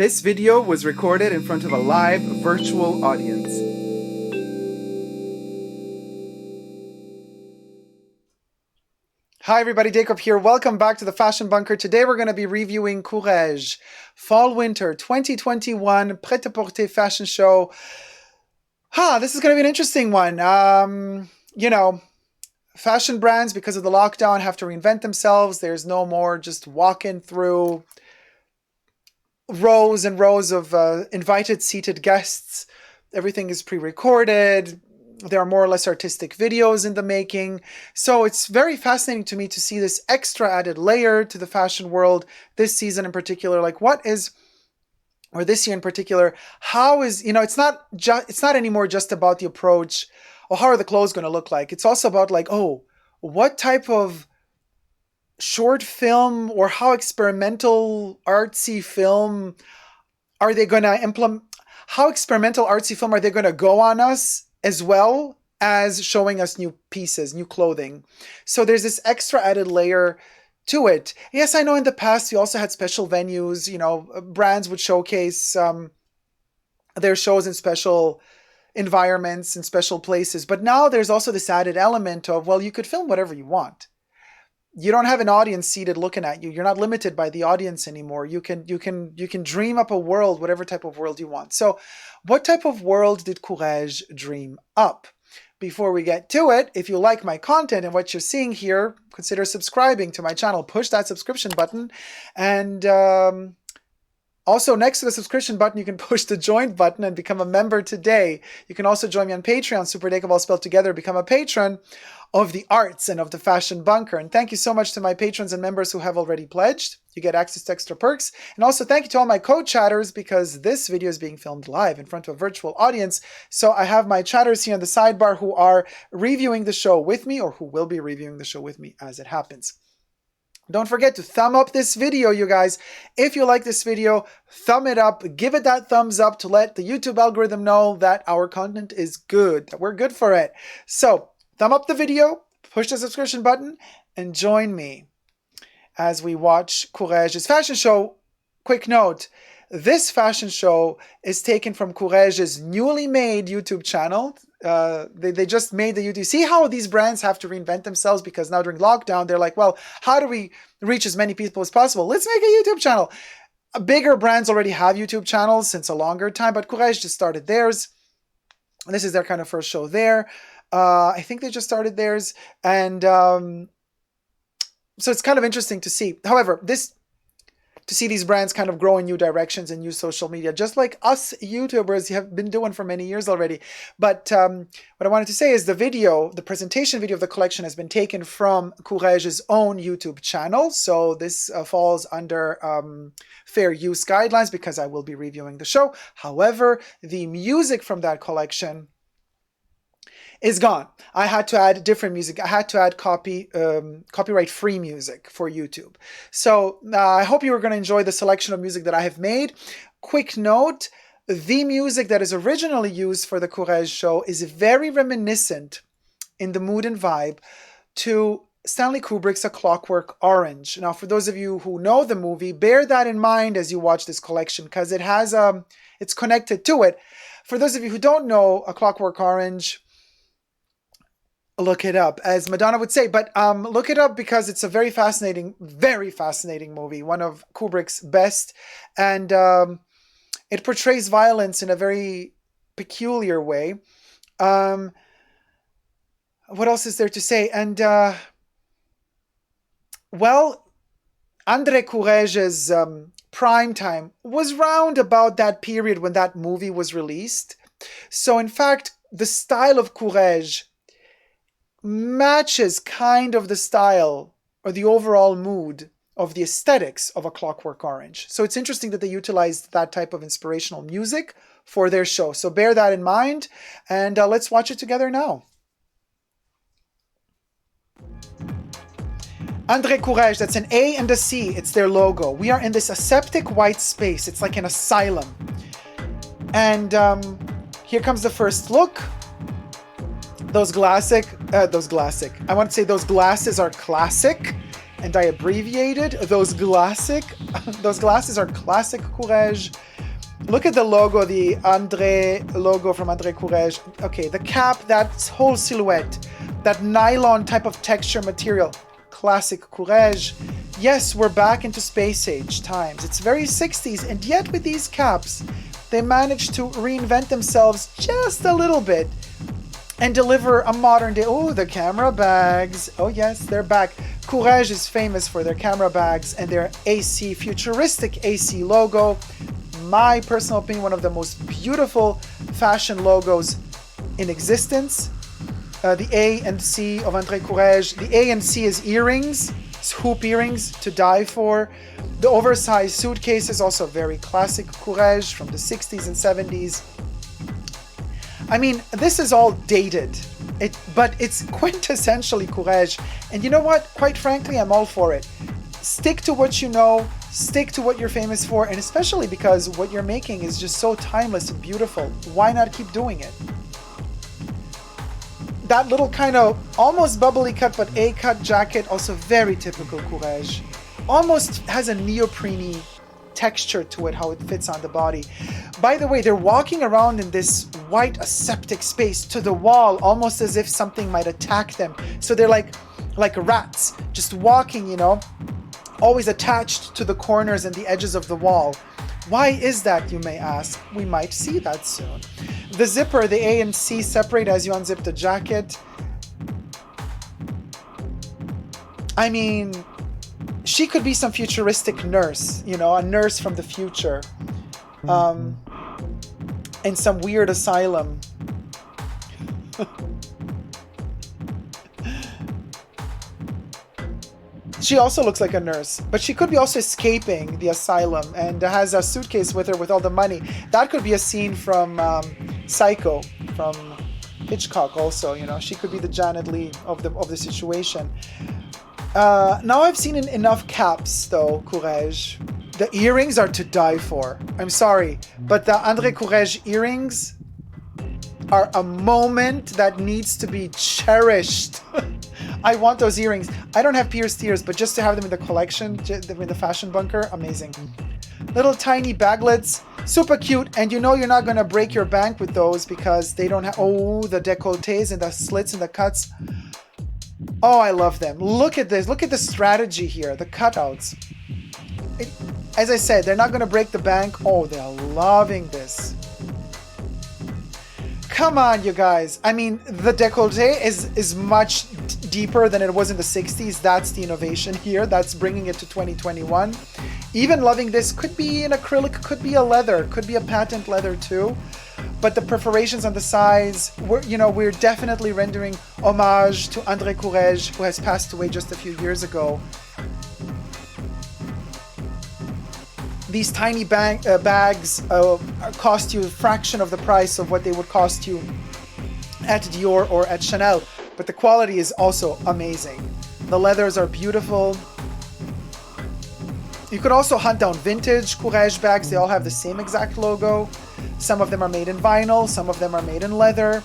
This video was recorded in front of a live virtual audience. Hi everybody, Dacob here. Welcome back to the Fashion Bunker. Today we're going to be reviewing COURREGES Fall-Winter 2021 Pret-a-Porter fashion show. This is going to be an interesting one. Fashion brands, because of the lockdown, have to reinvent themselves. There's no more just walking through rows and rows of invited seated guests. Everything is pre-recorded. There are more or less artistic videos in the making. So it's very fascinating to me to see this extra added layer to the fashion world this season in particular. Like or this year in particular, how is, it's not anymore just about the approach, or how are the clothes going to look like? It's also about like, what type of short film or how experimental artsy film are they going to implement? How experimental artsy film are they going to go on us, as well as showing us new pieces, new clothing? So there's this extra added layer to it. Yes, I know in the past we also had special venues, brands would showcase their shows in special environments and special places. But now there's also this added element of, well, you could film whatever you want. You don't have an audience seated looking at you. You're not limited by the audience anymore. You can dream up a world, whatever type of world you want. So what type of world did COURREGES dream up? Before we get to it, if you like my content and what you're seeing here, consider subscribing to my channel. Push that subscription button. And also next to the subscription button, you can push the join button and become a member today. You can also join me on Patreon, Super Dacob all spelled together, become a patron of the arts and of the Fashion Bunker. And thank you so much to my patrons and members who have already pledged. You get access to extra perks. And also thank you to all my co-chatters, because this video is being filmed live in front of a virtual audience. So I have my chatters here on the sidebar who are reviewing the show with me, or who will be reviewing the show with me as it happens. Don't forget to thumb up this video, you guys. If you like this video, thumb it up. Give it that thumbs up to let the YouTube algorithm know that our content is good, that we're good for it. So thumb up the video, push the subscription button, and join me as we watch COURREGES fashion show. Quick note, this fashion show is taken from COURREGES' newly made YouTube channel. They just made the YouTube. See how these brands have to reinvent themselves, because now during lockdown, they're like, well, how do we reach as many people as possible? Let's make a YouTube channel. Bigger brands already have YouTube channels since a longer time, but COURREGES just started theirs. This is their kind of first show there. I think they just started theirs. And so it's kind of interesting to see. However, to see these brands kind of grow in new directions and use social media, just like us YouTubers have been doing for many years already. But what I wanted to say is the presentation video of the collection has been taken from COURREGES' own YouTube channel. So this falls under fair use guidelines, because I will be reviewing the show. However, the music from that collection is gone. I had to add different music. I had to add copyright-free music for YouTube. So I hope you are going to enjoy the selection of music that I have made. Quick note, the music that is originally used for the COURREGES show is very reminiscent in the mood and vibe to Stanley Kubrick's A Clockwork Orange. Now, for those of you who know the movie, bear that in mind as you watch this collection, because it has it's connected to it. For those of you who don't know A Clockwork Orange, look it up, as Madonna would say, but look it up, because it's a very fascinating movie, one of Kubrick's best, and it portrays violence in a very peculiar way. What else is there to say? And well, André Courreges' prime time was round about that period when that movie was released. So in fact, the style of COURREGES matches kind of the style or the overall mood of the aesthetics of A Clockwork Orange. So it's interesting that they utilized that type of inspirational music for their show. So bear that in mind, and let's watch it together now. André Courrèges, that's an A and a C, it's their logo. We are in this aseptic white space. It's like an asylum. And here comes the first look. Those glasses are classic. and I abbreviated. Those glasses are classic Courrèges. Look at the logo, the André logo from André Courrèges. Okay, the cap, that whole silhouette, that nylon type of texture material, classic Courrèges. Yes, we're back into space age times. It's very 60s, and yet with these caps, they managed to reinvent themselves just a little bit and deliver a modern day. Oh, the camera bags. Oh yes, they're back. Courrèges is famous for their camera bags and their AC, futuristic AC logo. My personal opinion, one of the most beautiful fashion logos in existence. The A and C of André Courrèges. The A and C is earrings, hoop earrings to die for. The oversized suitcase is also very classic Courrèges from the 60s and 70s. I mean, this is all dated, but it's quintessentially Courrèges. And you know what? Quite frankly, I'm all for it. Stick to what you know, stick to what you're famous for, and especially because what you're making is just so timeless and beautiful. Why not keep doing it? That little kind of almost bubbly cut but A-cut jacket, also very typical Courrèges. Almost has a neoprene texture to it, how it fits on the body. By the way, they're walking around in this white aseptic space to the wall, almost as if something might attack them. So they're like rats, just walking, you know, always attached to the corners and the edges of the wall. Why is that, you may ask? We might see that soon. The zipper, the A and C separate as you unzip the jacket. I mean, she could be some futuristic nurse, you know, a nurse from the future, in some weird asylum. She also looks like a nurse, but she could be also escaping the asylum and has a suitcase with her with all the money. That could be a scene from Psycho, from Hitchcock also, you know. She could be the Janet Leigh of the situation. Now I've seen enough caps though, Courrèges. The earrings are to die for. I'm sorry, but the André Courrèges earrings are a moment that needs to be cherished. I want those earrings. I don't have pierced ears, but just to have them in the collection, in the fashion bunker, amazing. Little tiny baglets, super cute, and you know you're not gonna break your bank with those because they don't have, oh, the décolletés and the slits and the cuts. Oh, I love them. Look at this. Look at the strategy here, the cutouts. As I said, they're not gonna break the bank. Oh, they're loving this. Come on, you guys. I mean, the décolleté is much deeper than it was in the 60s. That's the innovation here. That's bringing it to 2021. Even loving this. Could be an acrylic, could be a leather, could be a patent leather too. But the perforations on the sides, we're definitely rendering homage to André Courrèges, who has passed away just a few years ago. These tiny bags cost you a fraction of the price of what they would cost you at Dior or at Chanel, but the quality is also amazing. The leathers are beautiful. You could also hunt down vintage Courrèges bags. They all have the same exact logo. Some of them are made in vinyl, some of them are made in leather.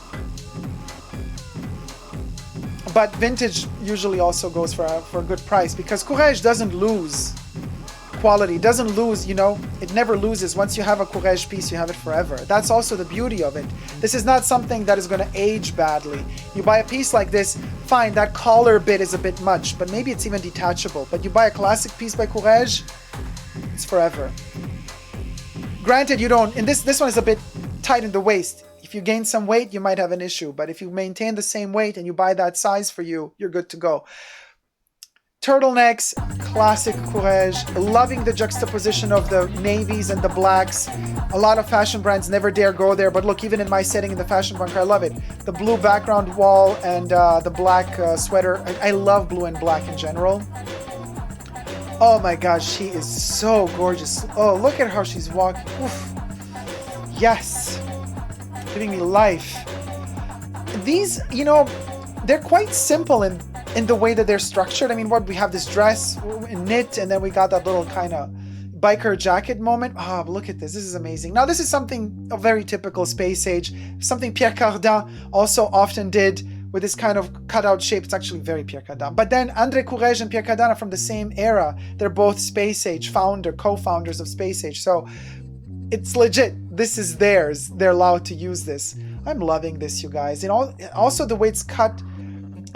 But vintage usually also goes for a good price because Courrèges doesn't lose quality, doesn't lose, it never loses. Once you have a Courrèges piece, you have it forever. That's also the beauty of it. This is not something that is going to age badly. You buy a piece like this, fine, that collar bit is a bit much, but maybe it's even detachable. But you buy a classic piece by Courrèges, it's forever. Granted, you don't, and this one is a bit tight in the waist. If you gain some weight, you might have an issue, but if you maintain the same weight and you buy that size for you, you're good to go. Turtlenecks, classic Courrèges, loving the juxtaposition of the navies and the blacks. A lot of fashion brands never dare go there, but look, even in my setting in the fashion bunker, I love it. The blue background wall and the black sweater. I love blue and black in general. Oh my gosh, she is so gorgeous. Oh, look at how she's walking. Oof. Yes, giving me life. These, they're quite simple in the way that they're structured. I mean, we have this dress knit, and then we got that little kind of biker jacket moment. Oh, look at this. This is amazing. Now, this is something a very typical space age, something Pierre Cardin also often did with this kind of cutout shape. It's actually very Pierre Cardin. But then André Courrèges and Pierre Cardin are from the same era. They're both Space Age co-founders of Space Age. So it's legit. This is theirs. They're allowed to use this. I'm loving this, you guys. And also the way it's cut,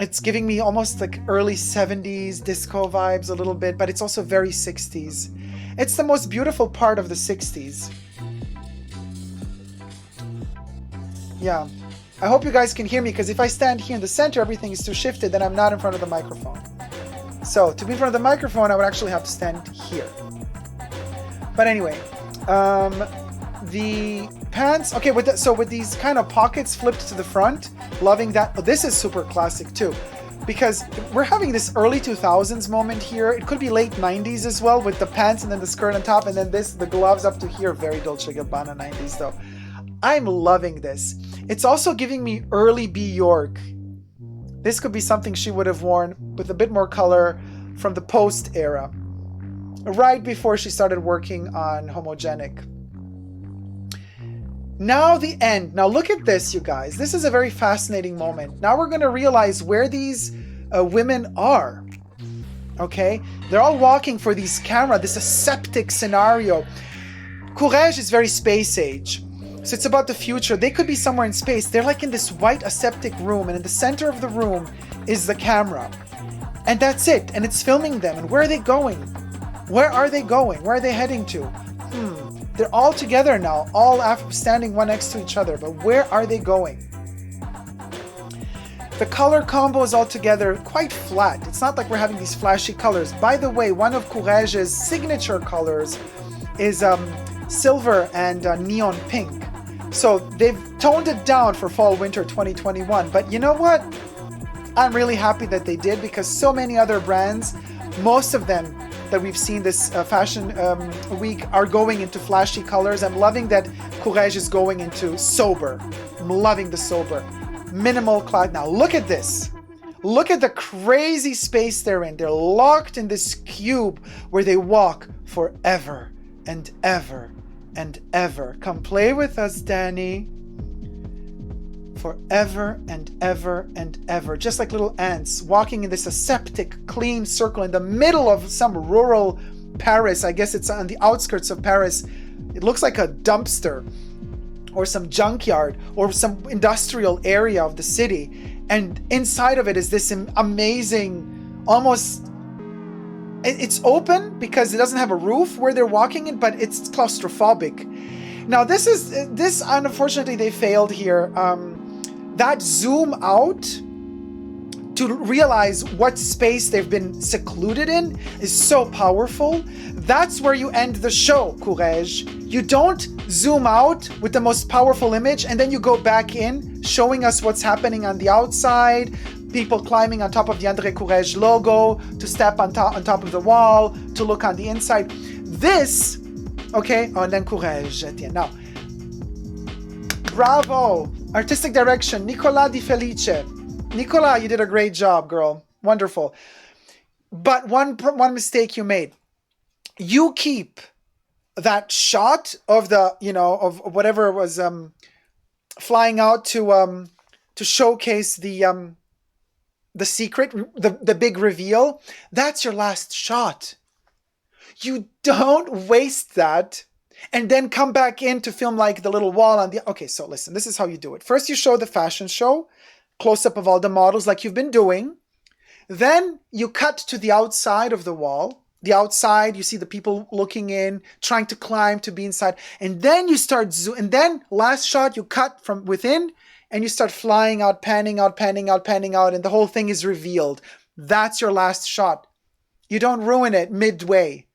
it's giving me almost like early 70s disco vibes a little bit, but it's also very 60s. It's the most beautiful part of the 60s. Yeah. I hope you guys can hear me, because if I stand here in the center, everything is too shifted, then I'm not in front of the microphone. So to be in front of the microphone, I would actually have to stand here. But anyway, the pants, okay, with these kind of pockets flipped to the front, loving that. Oh, this is super classic too, because we're having this early 2000s moment here. It could be late 90s as well, with the pants and then the skirt on top, and then the gloves up to here. Very Dolce & Gabbana 90s though. I'm loving this. It's also giving me early B. York. This could be something she would have worn with a bit more color from the post era, right before she started working on Homogenic. Now the end. Now look at this, you guys. This is a very fascinating moment. Now we're going to realize where these women are. Okay? They're all walking for these camera, this aseptic scenario. Courrèges is very Space Age. So it's about the future. They could be somewhere in space. They're like in this white aseptic room, and in the center of the room is the camera. And that's it. And it's filming them. And where are they going? Where are they going? Where are they heading to? They're all together now, all standing one next to each other. But where are they going? The color combo is all together quite flat. It's not like we're having these flashy colors. By the way, one of Courrèges' signature colors is silver and neon pink. So they've toned it down for fall winter 2021. But you know what? I'm really happy that they did, because so many other brands, most of them that we've seen this fashion week, are going into flashy colors. I'm loving that Courrèges is going into sober. I'm loving the sober. Minimal clad. Now look at this. Look at the crazy space they're in. They're locked in this cube where they walk forever and ever and ever. Come play with us, Danny. Forever and ever and ever. Just like little ants walking in this aseptic, clean circle in the middle of some rural Paris. I guess it's on the outskirts of Paris. It looks like a dumpster or some junkyard or some industrial area of the city. And inside of it is this amazing, almost, it's open because it doesn't have a roof where they're walking in, but it's claustrophobic. Now this unfortunately they failed here. That zoom out to realize what space they've been secluded in is so powerful. That's where you end the show, Courrèges. You don't zoom out with the most powerful image and then you go back in, showing us what's happening on the outside, people climbing on top of the André Courrèges logo, to step on top of the wall, to look on the inside. This, okay, and then Courrèges at the end. Now, bravo! Artistic direction, Nicola Di Felice. Nicola, you did a great job, girl. Wonderful. But one mistake you made. You keep that shot of the, of whatever was flying out to showcase the secret, the big reveal. That's your last shot. You don't waste that and then come back in to film like the little wall on the... Okay, so listen, this is how you do it. First, you show the fashion show, close-up of all the models like you've been doing. Then you cut to the outside of the wall. The outside, you see the people looking in, trying to climb to be inside. And then you start and then last shot, you cut from within and you start flying out, panning out, panning out, panning out, and the whole thing is revealed. That's your last shot. You don't ruin it midway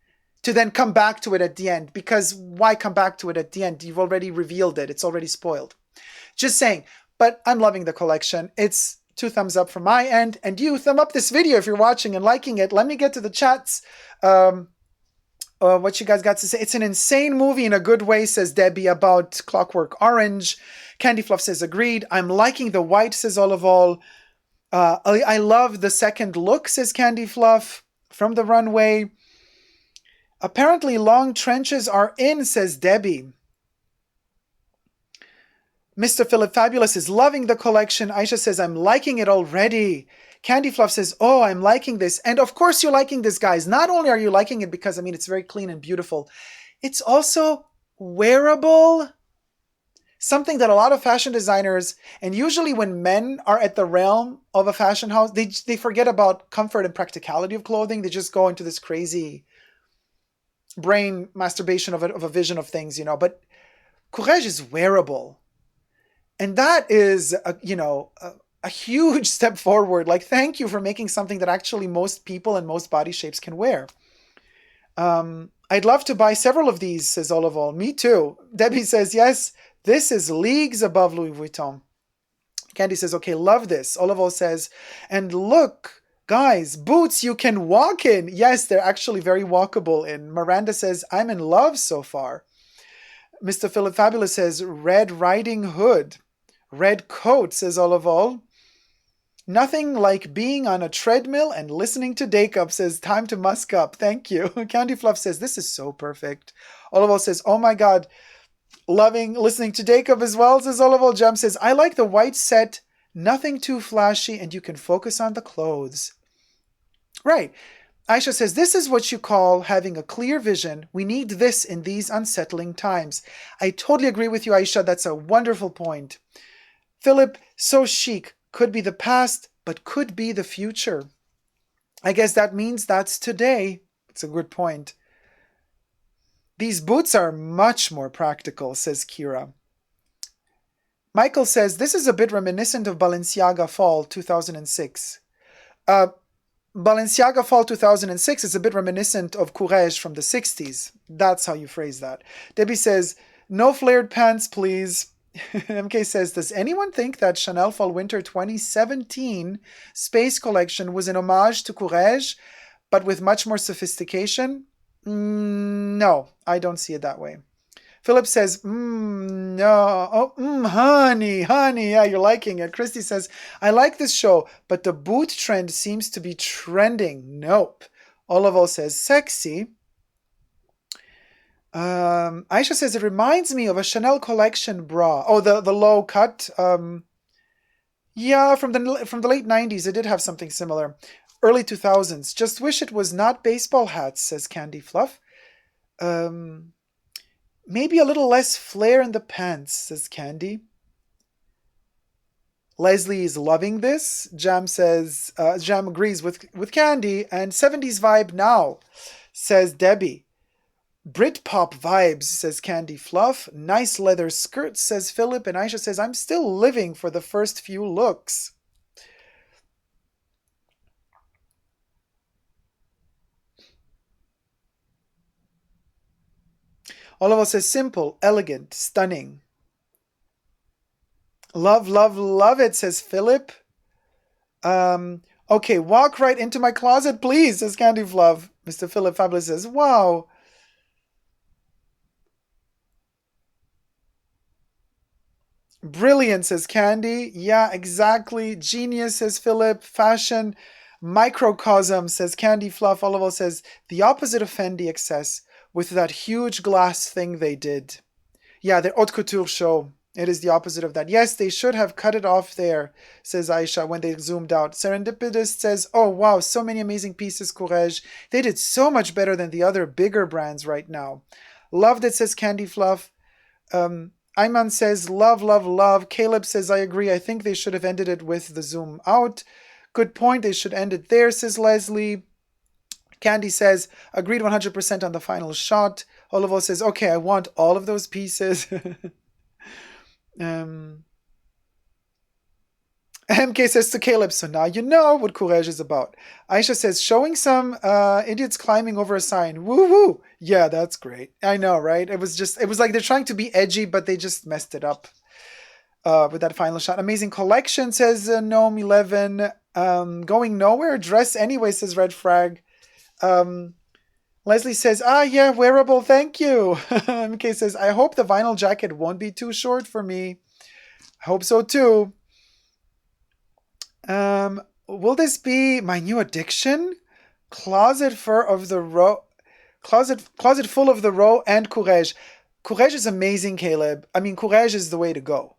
to then come back to it at the end, because why come back to it at the end? You've already revealed it. It's already spoiled. Just saying. But I'm loving the collection. It's 2 thumbs up from my end. And you, thumb up this video if you're watching and liking it. Let me get to the chats. What you guys got to say. It's an insane movie in a good way, says Debbie about Clockwork Orange. Candy Fluff says agreed. I'm liking the white, says Olival. I love the second look, says Candy Fluff from the runway. Apparently long trenches are in, says Debbie. Mr. Philip Fabulous is loving the collection. Aisha says, I'm liking it already. Candy Fluff says, oh, I'm liking this. And of course you're liking this, guys. Not only are you liking it because, I mean, it's very clean and beautiful, it's also wearable. Something that a lot of fashion designers, and usually when men are at the realm of a fashion house, they forget about comfort and practicality of clothing. They just go into this crazy brain masturbation of a vision of things, you know. But Courrèges is wearable. And that is, a huge step forward. Like, thank you for making something that actually most people and most body shapes can wear. I'd love to buy several of these, says Olival. Me too. Debbie says, yes, this is leagues above Louis Vuitton. Candy says, okay, love this. Olival says, and look, guys, boots you can walk in. Yes, they're actually very walkable in. Miranda says, I'm in love so far. Mr. Philip Fabulous says, Red Riding Hood. Red coat, says Olival. Nothing like being on a treadmill and listening to Dacob, says time to musk up. Thank you. Candy Fluff says, this is so perfect. Olival says, oh my God, loving listening to Dacob as well, says Olival. Jam says, I like the white set, nothing too flashy, and you can focus on the clothes. Right. Aisha says, this is what you call having a clear vision. We need this in these unsettling times. I totally agree with you, Aisha. That's a wonderful point. Philip, so chic. Could be the past, but could be the future. I guess that means that's today. It's a good point. These boots are much more practical, says Kira. Michael says, this is a bit reminiscent of Balenciaga Fall 2006. Balenciaga Fall 2006 is a bit reminiscent of Courrèges from the 60s. That's how you phrase that. Debbie says, no flared pants, please. MK says, does anyone think that Chanel Fall Winter 2017 Space Collection was an homage to Courrèges, but with much more sophistication? No, I don't see it that way. Philip says, no. Oh, honey, yeah, you're liking it. Christy says, I like this show, but the boot trend seems to be trending. Nope. Olival says, sexy. Aisha says, it reminds me of a Chanel collection bra. Oh, the low cut. Yeah, from the late 90s, it did have something similar. Early 2000s. Just wish it was not baseball hats, says Candy Fluff. Maybe a little less flair in the pants, says Candy. Leslie is loving this. Jam says, Jam agrees with Candy. And 70s vibe now, says Debbie. Britpop vibes, says Candy Fluff. Nice leather skirts, says Philip. And Aisha says, I'm still living for the first few looks. Oliver says, simple, elegant, stunning. Love, love, love it, says Philip. Okay, walk right into my closet, please, says Candy Fluff. Mr. Philip Fabulous says, wow. Brilliant, says Candy. Yeah, exactly. Genius, says Philip. Fashion. Microcosm, says Candy Fluff. Oliver says, the opposite of Fendi excess with that huge glass thing they did. Yeah, the haute couture show. It is the opposite of that. Yes, they should have cut it off there, says Aisha when they zoomed out. Serendipitous says, oh wow, so many amazing pieces, Courrèges. They did so much better than the other bigger brands right now. Loved it, says Candy Fluff. Ayman says, love, love, love. Caleb says, I agree. I think they should have ended it with the zoom out. Good point. They should end it there, says Leslie. Candy says, agreed 100% on the final shot. Oliver says, okay, I want all of those pieces. MK says to Caleb, so now you know what Courrèges is about. Aisha says, showing some idiots climbing over a sign. Woo woo. Yeah, that's great. I know, right? It was like they're trying to be edgy, but they just messed it up with that final shot. Amazing collection, says Gnome 11. Going nowhere. Dress anyway, says Red Frag. Leslie says, yeah, wearable, thank you. MK says, I hope the vinyl jacket won't be too short for me. I hope so too. Will this be my new addiction? Closet full of the row and Courrèges. Courrèges is amazing, Caleb. I mean, Courrèges is the way to go.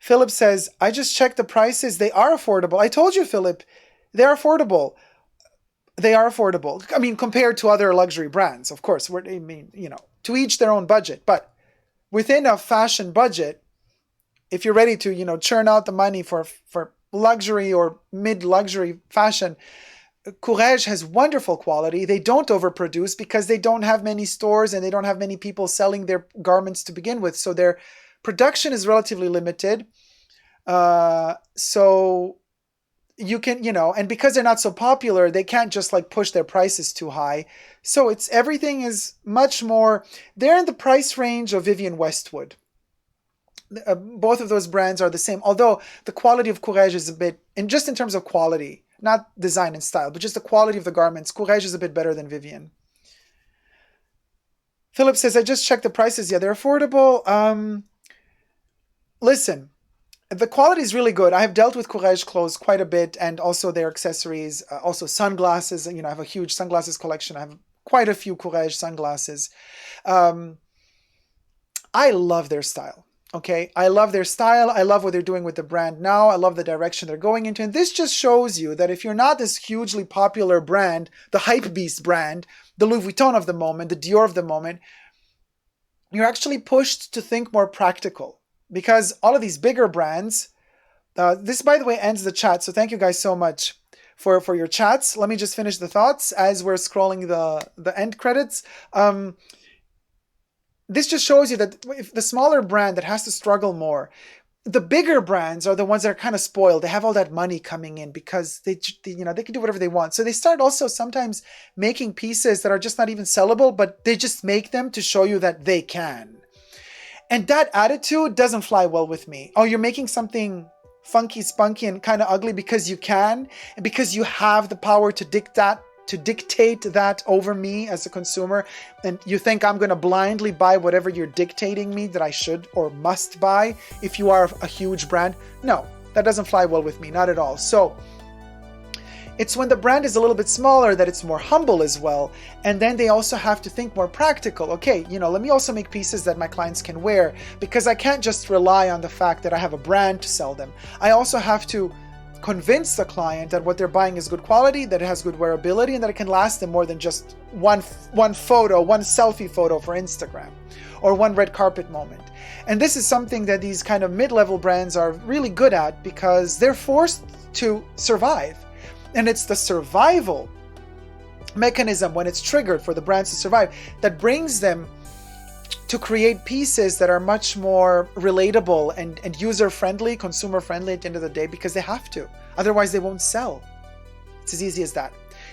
Philip says, I just checked the prices. They are affordable. I told you, Philip, they're affordable. They are affordable. I mean, compared to other luxury brands, of course. I mean, you know, to each their own budget. But within a fashion budget, if you're ready to, you know, churn out the money for luxury or mid-luxury fashion, COURREGES has wonderful quality. They don't overproduce because they don't have many stores and they don't have many people selling their garments to begin with. So their production is relatively limited. So you can, you know, and because they're not so popular, they can't just like push their prices too high. So everything is much more, they're in the price range of Vivienne Westwood. Both of those brands are the same, although the quality of COURREGES is a bit, and just in terms of quality, not design and style, but just the quality of the garments, COURREGES is a bit better than Vivienne. Philip says, I just checked the prices. Yeah, they're affordable. Listen, the quality is really good. I have dealt with COURREGES clothes quite a bit, and also their accessories, also sunglasses. You know, I have a huge sunglasses collection. I have quite a few COURREGES sunglasses. I love their style. Okay, I love their style. I love what they're doing with the brand now. I love the direction they're going into. And this just shows you that if you're not this hugely popular brand, the hype beast brand, the Louis Vuitton of the moment, the Dior of the moment, you're actually pushed to think more practical. Because all of these bigger brands, this, by the way, ends the chat. So thank you guys so much for your chats. Let me just finish the thoughts as we're scrolling the end credits. This just shows you that if the smaller brand that has to struggle more, the bigger brands are the ones that are kind of spoiled. They have all that money coming in because they you know, they can do whatever they want. So they start also sometimes making pieces that are just not even sellable, but they just make them to show you that they can. And that attitude doesn't fly well with me. Oh, you're making something funky, spunky, and kind of ugly because you can, and because you have the power to dictate that over me as a consumer, and you think I'm going to blindly buy whatever you're dictating me that I should or must buy if you are a huge brand. No, that doesn't fly well with me, not at all. So it's when the brand is a little bit smaller that it's more humble as well. And then they also have to think more practical. Okay, you know, let me also make pieces that my clients can wear, because I can't just rely on the fact that I have a brand to sell them. I also have to convince the client that what they're buying is good quality, that it has good wearability, and that it can last them more than just one photo, one selfie photo for Instagram, or one red carpet moment. And this is something that these kind of mid-level brands are really good at because they're forced to survive. And it's the survival mechanism, when it's triggered for the brands to survive, that brings them to create pieces that are much more relatable and user-friendly, consumer-friendly at the end of the day, because they have to. Otherwise, they won't sell. It's as easy as that.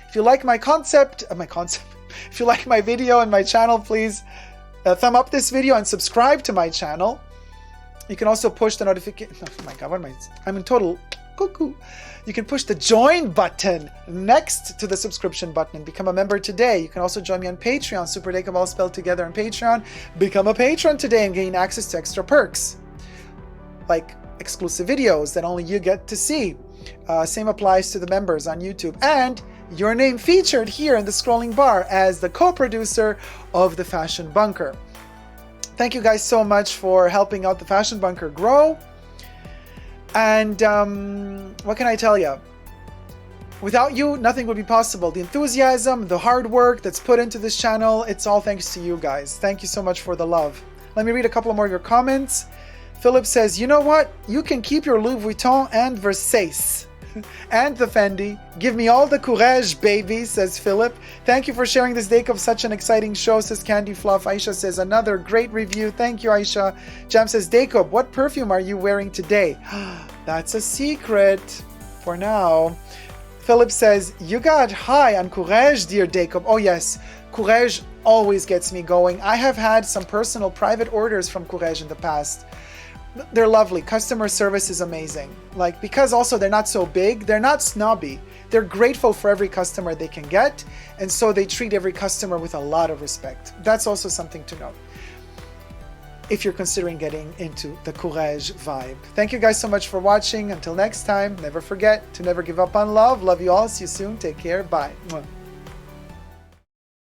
If you like my concept, if you like my video and my channel, please thumb up this video and subscribe to my channel. You can also push the notification. Oh my God, what am I? I'm in total cuckoo. You can push the join button next to the subscription button and become a member today. You can also join me on Patreon, Super Dacob, all spelled together on Patreon. Become a patron today and gain access to extra perks, like exclusive videos that only you get to see. Same applies to the members on YouTube. And your name featured here in the scrolling bar as the co-producer of the Fashion Bunker. Thank you guys so much for helping out the Fashion Bunker grow. And what can I tell you? Without you, nothing would be possible. The enthusiasm, the hard work that's put into this channel, it's all thanks to you guys. Thank you so much for the love. Let me read a couple more of your comments. Philip says, you know what? You can keep your Louis Vuitton and VERSACE and the Fendi. Give me all the COURREGES, baby, says Philip. Thank you for sharing this, Dacob. Such an exciting show, says Candy Fluff. Aisha says, another great review. Thank you, Aisha. Jam says, Dacob, what perfume are you wearing today? That's a secret for now. Philip says, you got high on COURREGES, dear Dacob. Oh yes, COURREGES always gets me going. I have had some personal private orders from COURREGES in the past. They're lovely. Customer service is amazing. Like, because also they're not so big, they're not snobby. They're grateful for every customer they can get, and so they treat every customer with a lot of respect. That's also something to note if you're considering getting into the COURREGES vibe. Thank you guys so much for watching. Until next time, never forget to never give up on love. Love you all. See you soon. Take care. Bye. Mwah.